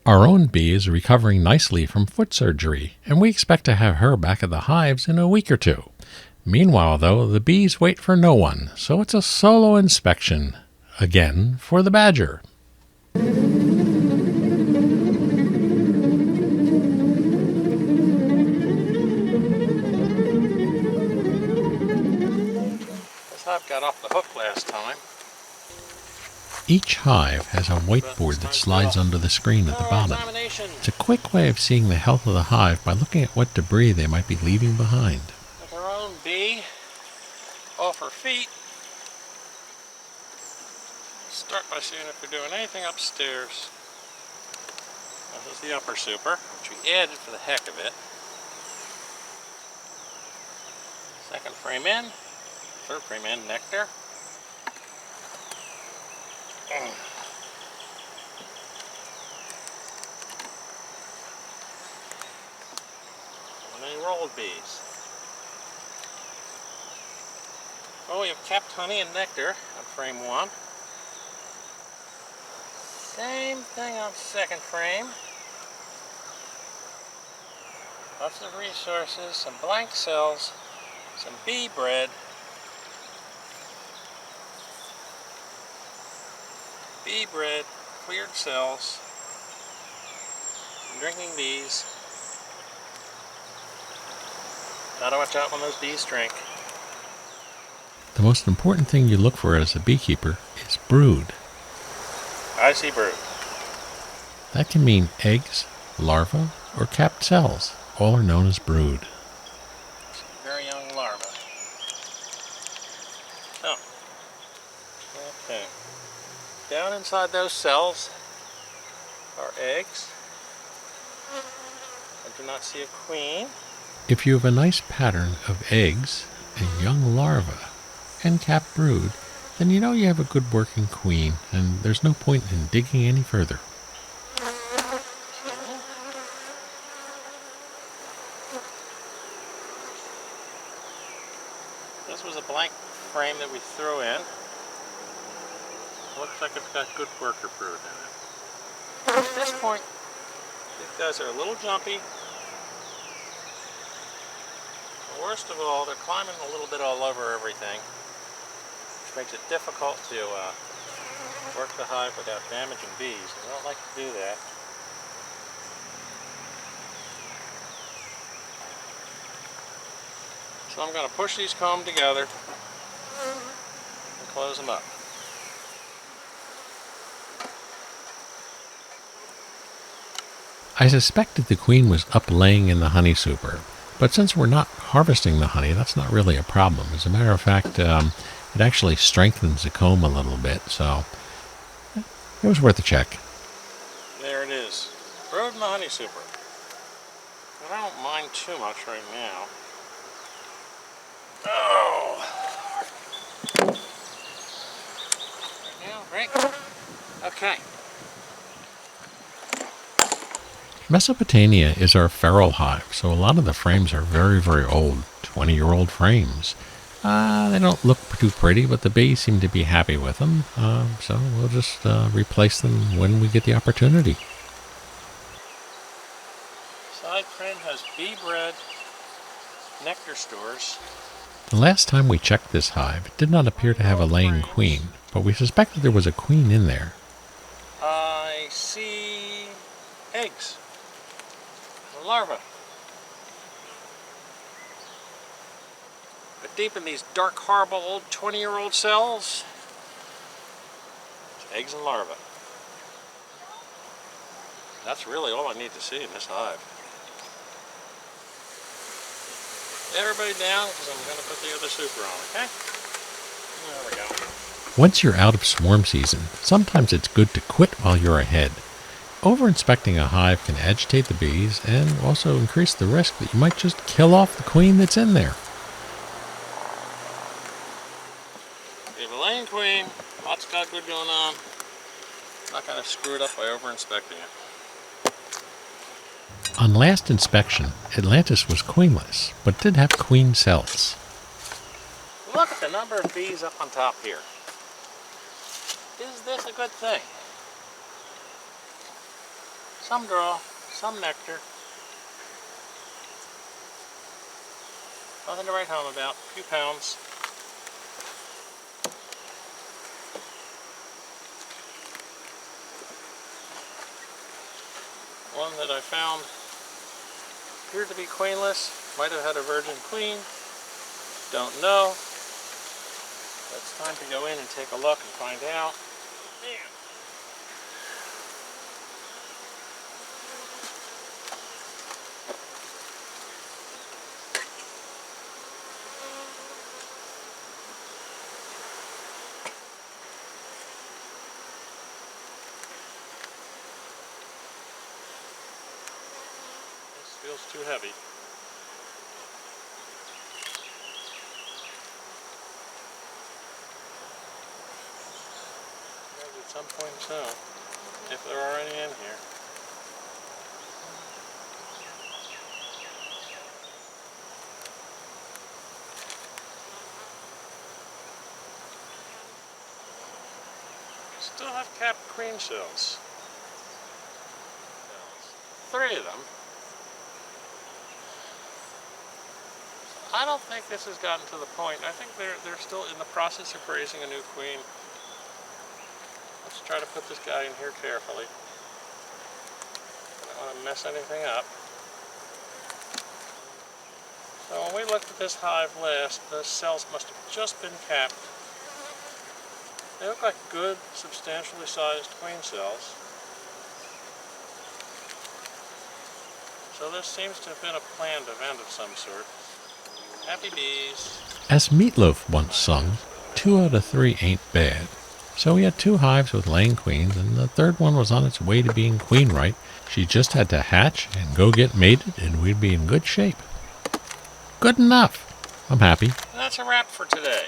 Our own bee is recovering nicely from foot surgery, and we expect to have her back at the hives in a week or two. Meanwhile, though, the bees wait for no one, so it's a solo inspection. Again, for the badger. This hive got off the hook last time. Each hive has a whiteboard that slides under the screen at the bottom. It's a quick way of seeing the health of the hive by looking at what debris they might be leaving behind. With our own bee off her feet, start by seeing if we're doing anything upstairs. This is the upper super, which we added for the heck of it. Second frame in, third frame in, nectar. Any rolled bees. Oh, we have capped honey and nectar on frame 1. Same thing on second frame. Lots of resources, some blank cells, some bee bread. Bee bread, cleared cells, drinking bees. Gotta watch out when those bees drink. The most important thing you look for as a beekeeper is brood. I see brood. That can mean eggs, larvae, or capped cells. All are known as brood. Very young larvae. Oh. Okay. Down inside those cells are eggs. I do not see a queen. If you have a nice pattern of eggs and young larvae and capped brood, then you know you have a good working queen, and there's no point in digging any further. This was a blank frame that we threw in. Looks like it's got good worker brood in it. At this point, these guys are a little jumpy. Worst of all, they're climbing a little bit all over everything, which makes it difficult to work the hive without damaging bees. I don't like to do that. So I'm going to push these comb together and close them up. I suspected the queen was up laying in the honey super, but since we're not harvesting the honey, that's not really a problem. As a matter of fact, it actually strengthens the comb a little bit, so it was worth a check. There it is. Brood in the honey super. But I don't mind too much right now. Oh! Right now, right? Okay. Mesopotamia is our feral hive, so a lot of the frames are very, very old, 20-year-old frames. They don't look too pretty, but the bees seem to be happy with them, so we'll just replace them when we get the opportunity. Side frame has bee bread, nectar stores. The last time we checked this hive, it did not appear to have a laying queen, but we suspected there was a queen in there. I see eggs. Larvae. But deep in these dark, horrible, old 20-year-old cells, it's eggs and larvae. That's really all I need to see in this hive. Everybody down, because I'm going to put the other super on, okay? There we go. Once you're out of swarm season, sometimes it's good to quit while you're ahead. Over-inspecting a hive can agitate the bees and also increase the risk that you might just kill off the queen that's in there. We have a laying queen, lots got good going on. Not going to screw it up by over-inspecting it. On last inspection, Atlantis was queenless, but did have queen cells. Look at the number of bees up on top here. Is this a good thing? Some draw, some nectar. Nothing to write home about. A few pounds. One that I found appeared to be queenless. Might have had a virgin queen. Don't know. But it's time to go in and take a look and find out. Man. Feels too heavy. Maybe at some point soon, if there are any in here. Still have capped queen shells. 3 of them. I don't think this has gotten to the point. I think they're still in the process of raising a new queen. Let's try to put this guy in here carefully. I don't want to mess anything up. So when we looked at this hive last, the cells must have just been capped. They look like good, substantially sized queen cells. So this seems to have been a planned event of some sort. Happy bees. As Meatloaf once sung, 2 out of 3 ain't bad. So we had 2 hives with laying queens, and the 3rd one was on its way to being queenright. She just had to hatch and go get mated, and we'd be in good shape. Good enough. I'm happy. And that's a wrap for today.